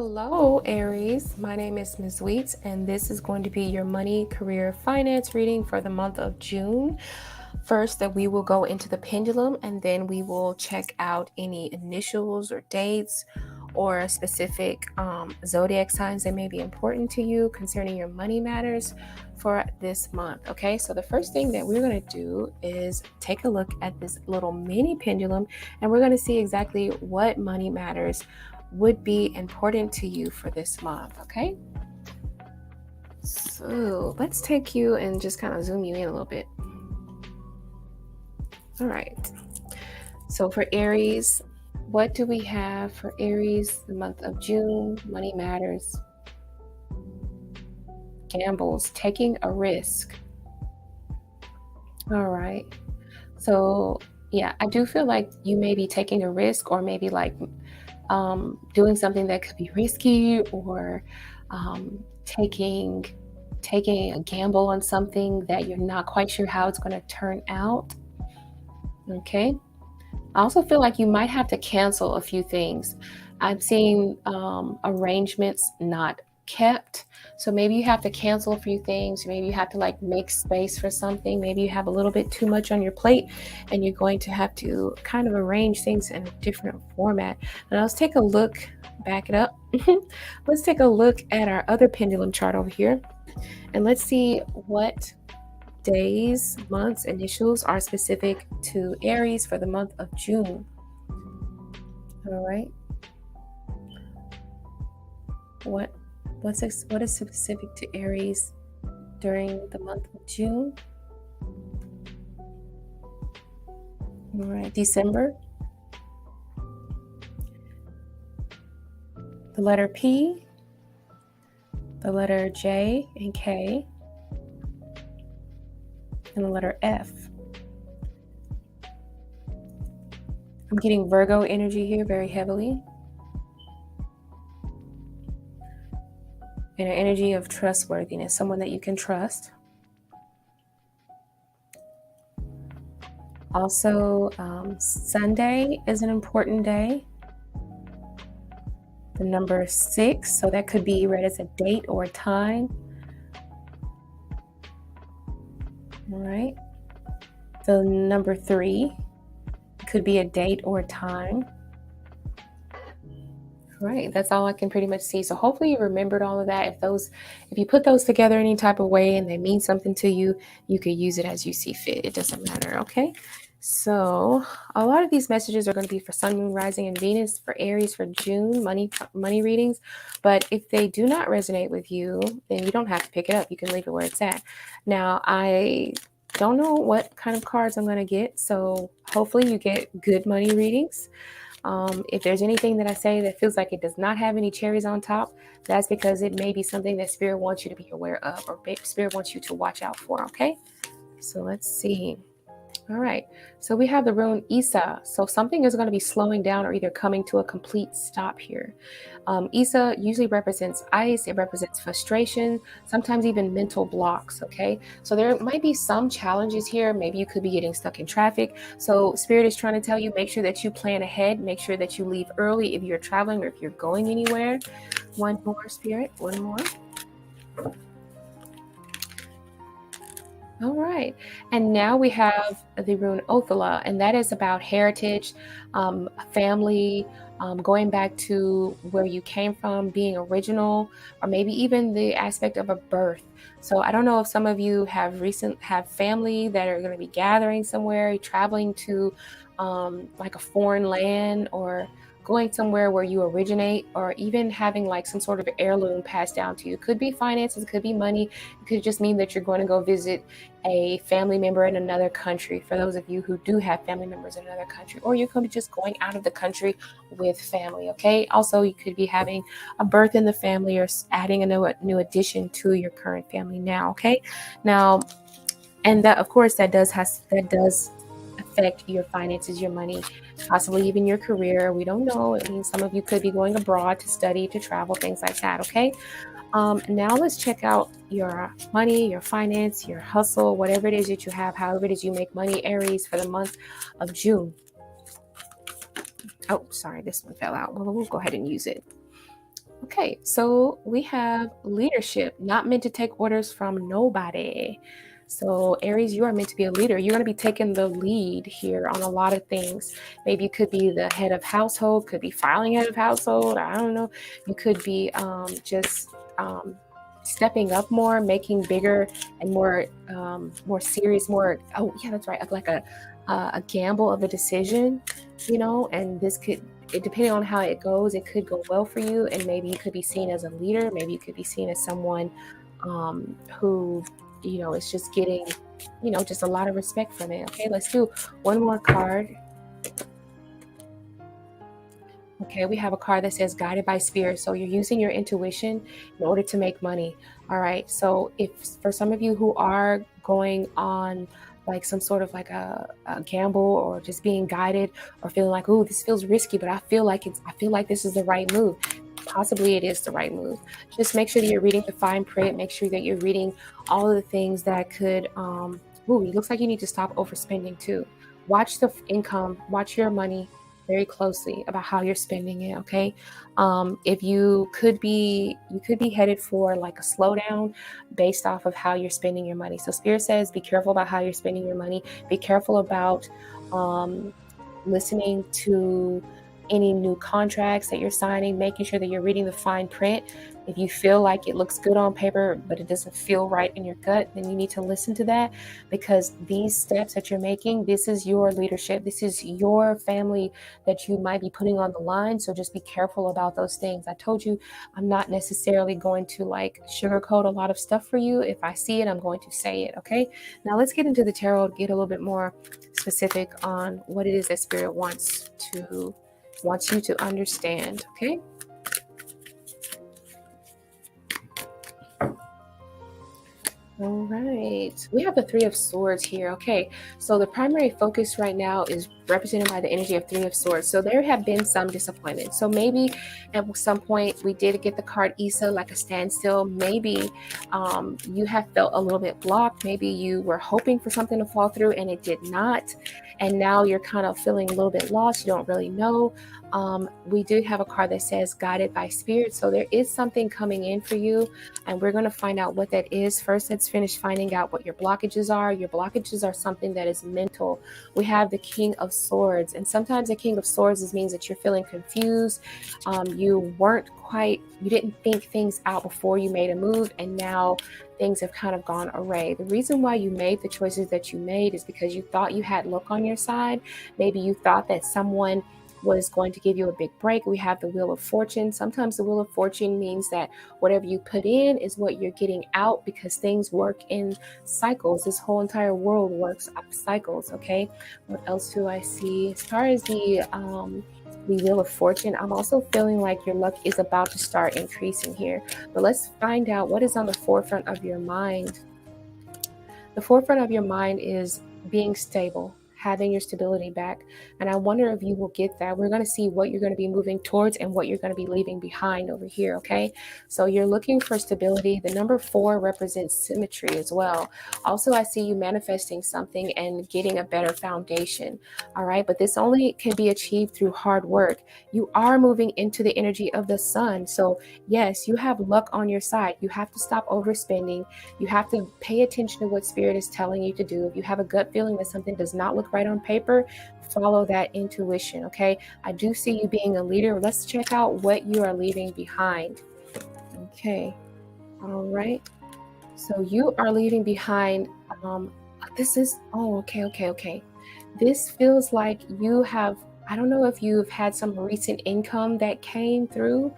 Hello, Aries. My name is Ms. Weeks, and this is going to be your money, career, finance reading for the month of June. First, that we will go into the pendulum, and then we will check out any initials or dates or specific zodiac signs that may be important to you concerning your money matters for this month. Okay, so the first thing that we're going to do is take a look at this little mini pendulum, and we're going to see exactly what money matters would be important to you for this month. Okay, so let's take you and just kind of zoom you in a little bit. All right, so for Aries, what do we have for Aries the month of June? Money matters. Gambles, taking a risk. All right, so yeah, I do feel like you may be taking a risk, or maybe like doing something that could be risky, or taking a gamble on something that you're not quite sure how it's going to turn out. Okay, I also feel like you might have to cancel a few things. I'm seeing arrangements not kept. So maybe you have to cancel a few things. Maybe you have to like make space for something. Maybe you have a little bit too much on your plate and you're going to have to kind of arrange things in a different format. Now let's take a look, back it up. Let's take a look at our other pendulum chart over here. And let's see what days, months, initials are specific to Aries for the month of June. All right. What is specific to Aries during the month of June? All right, December. The letter P, the letter J and K, and the letter F. I'm getting Virgo energy here very heavily. And an energy of trustworthiness, someone that you can trust. Also, Sunday is an important day. The number 6, so that could be read as a date or a time. All right. The number 3 could be a date or a time. All right, that's all I can pretty much see. So hopefully you remembered all of that. If you put those together any type of way and they mean something to you, you could use it as you see fit. It doesn't matter, okay? So a lot of these messages are going to be for Sun, Moon, Rising, and Venus, for Aries for June, money readings. But if they do not resonate with you, then you don't have to pick it up. You can leave it where it's at. Now, I don't know what kind of cards I'm going to get, so hopefully you get good money readings. If there's anything that I say that feels like it does not have any cherries on top, that's because it may be something that Spirit wants you to be aware of, or Spirit wants you to watch out for, okay? So let's see. All right, so we have the rune Isa. So something is going to be slowing down or either coming to a complete stop here. Isa usually represents ice. It represents frustration, sometimes even mental blocks, okay? So there might be some challenges here. Maybe you could be getting stuck in traffic. So Spirit is trying to tell you, make sure that you plan ahead. Make sure that you leave early if you're traveling or if you're going anywhere. One more, Spirit, one more. All right, and now we have the rune Othala, and that is about heritage, family, going back to where you came from, being original, or maybe even the aspect of a birth. So I don't know if some of you have family that are going to be gathering somewhere, traveling to like a foreign land, or going somewhere where you originate, or even having like some sort of heirloom passed down to you. It could be finances, it could be money. It could just mean that you're going to go visit a family member in another country, for those of you who do have family members in another country, or you could be just going out of the country with family, okay? Also, you could be having a birth in the family, or adding a new addition to your current family now, okay? Now, and that, of course, that does affect your finances, your money, possibly even your career. We don't know. It means some of you could be going abroad to study, to travel, things like that, okay? Now let's check out your money, your finance, your hustle, whatever it is that you have, however it is you make money, Aries, for the month of June. Oh, sorry, this one fell out. Well, we'll go ahead and use it. Okay, so we have leadership, not meant to take orders from nobody. So, Aries, you are meant to be a leader. You're going to be taking the lead here on a lot of things. Maybe you could be the head of household, could be filing head of household. I don't know. You could be just stepping up more, making bigger and more serious, more. Oh, yeah, that's right. Like a gamble of a decision, and this could depending on how it goes, it could go well for you, and maybe you could be seen as a leader. Maybe you could be seen as someone who, is just getting, just a lot of respect from it. Okay, let's do one more card. Okay, we have a card that says guided by spirit. So you're using your intuition in order to make money. All right. So if for some of you who are going on like some sort of like a gamble or just being guided or feeling like, oh, this feels risky, but I feel like this is the right move. Possibly it is the right move. Just make sure that you're reading the fine print. Make sure that you're reading all of the things that could, it looks like you need to stop overspending too. Watch the income, watch your money very closely about how you're spending it. Okay, if you could be headed for like a slowdown based off of how you're spending your money. So spirit says be careful about how you're spending your money. Be careful about um, listening to any new contracts that you're signing, making sure that you're reading the fine print. If you feel like it looks good on paper, but it doesn't feel right in your gut, then you need to listen to that, because these steps that you're making, this is your leadership. This is your family that you might be putting on the line. So just be careful about those things. I told you, I'm not necessarily going to like sugarcoat a lot of stuff for you. If I see it, I'm going to say it. Okay. Now let's get into the tarot, get a little bit more specific on what it is that spirit wants you to understand. Okay. All right. We have the Three of Swords here. Okay. So the primary focus right now is represented by the energy of Three of Swords. So there have been some disappointment. So maybe at some point we did get the card Isa, like a standstill. Maybe you have felt a little bit blocked. Maybe you were hoping for something to fall through and it did not. And now you're kind of feeling a little bit lost. You don't really know. We do have a card that says guided by spirit. So there is something coming in for you, and we're going to find out what that is. First, let's finish finding out what your blockages are. Your blockages are something that is mental. We have the King of Swords, and sometimes the King of Swords means that you're feeling confused. You didn't think things out before you made a move, and now things have kind of gone awry. The reason why you made the choices that you made is because you thought you had luck on your side. Maybe you thought that someone was going to give you a big break. We have the Wheel of Fortune. Sometimes the Wheel of Fortune means that whatever you put in is what you're getting out, because things work in cycles. This whole entire world works on cycles. Okay. What else do I see? As far as the Wheel of Fortune, I'm also feeling like your luck is about to start increasing here. But let's find out what is on the forefront of your mind. The forefront of your mind is being stable, having your stability back. And I wonder if you will get that. We're going to see what you're going to be moving towards and what you're going to be leaving behind over here. Okay. So you're looking for stability. The number 4 represents symmetry as well. Also, I see you manifesting something and getting a better foundation. All right. But this only can be achieved through hard work. You are moving into the energy of the sun. So yes, you have luck on your side. You have to stop overspending. You have to pay attention to what spirit is telling you to do. If you have a gut feeling that something does not look right on paper, follow that intuition. Okay. I do see you being a leader. Let's check out what you are leaving behind. Okay. All right. So you are leaving behind. Okay. This feels like you have, I don't know if you've had some recent income that came through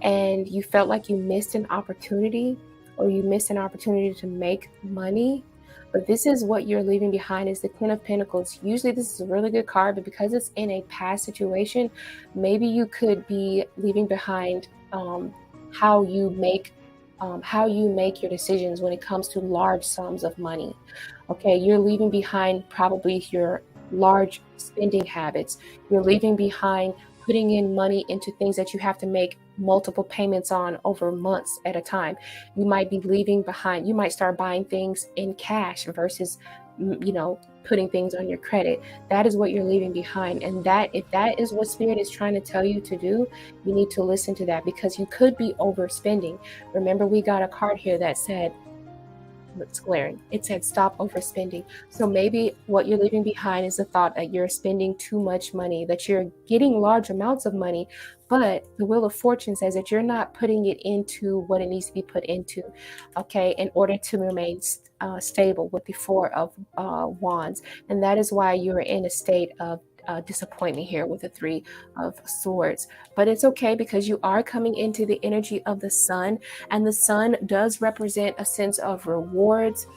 and you felt like you missed an opportunity, or you missed an opportunity to make money. But this is what you're leaving behind, is the Ten of Pentacles. Usually this is a really good card, but because it's in a past situation, maybe you could be leaving behind how you make your decisions when it comes to large sums of money. Okay, you're leaving behind probably your large spending habits. You're leaving behind putting in money into things that you have to make multiple payments on over months at a time. You might be leaving behind, you might start buying things in cash versus putting things on your credit. That is what you're leaving behind. And that, if that is what Spirit is trying to tell you to do, you need to listen to that, because you could be overspending. Remember, we got a card here that said, it's glaring. It said stop overspending. So maybe what you're leaving behind is the thought that you're spending too much money, that you're getting large amounts of money, but the Wheel of Fortune says that you're not putting it into what it needs to be put into, okay, in order to remain stable with the Four of Wands. And that is why you're in a state of disappointment here with the Three of Swords. But it's okay, because you are coming into the energy of the Sun, and the Sun does represent a sense of rewards.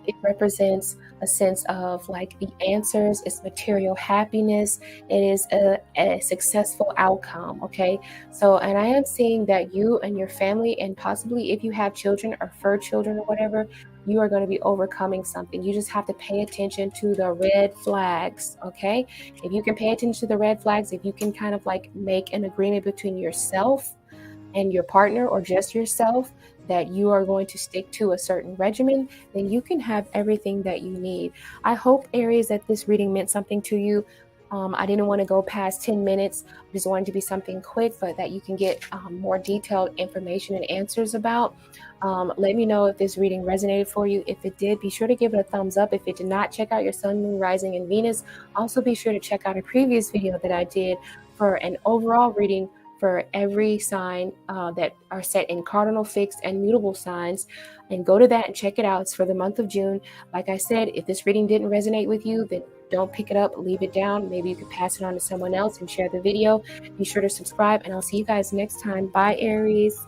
It represents a sense of like the answers, it's material happiness, it is a successful outcome, okay? So, and I am seeing that you and your family, and possibly if you have children or fur children or whatever, you are going to be overcoming something. You just have to pay attention to the red flags, okay? If you can pay attention to the red flags, if you can kind of like make an agreement between yourself and your partner, or just yourself, that you are going to stick to a certain regimen, then you can have everything that you need. I hope, Aries, that this reading meant something to you. I didn't want to go past 10 minutes. I just wanted to be something quick, but that you can get more detailed information and answers about. Let me know if this reading resonated for you. If it did, be sure to give it a thumbs up. If it did not, check out your Sun, Moon, Rising, and Venus. Also, be sure to check out a previous video that I did for an overall reading for every sign that are set in cardinal, fixed, and mutable signs, and go to that and check it out. It's for the month of June. Like I said, if this reading didn't resonate with you, then don't pick it up, leave it down. Maybe you could pass it on to someone else and share the video. Be sure to subscribe, and I'll see you guys next time. Bye, Aries.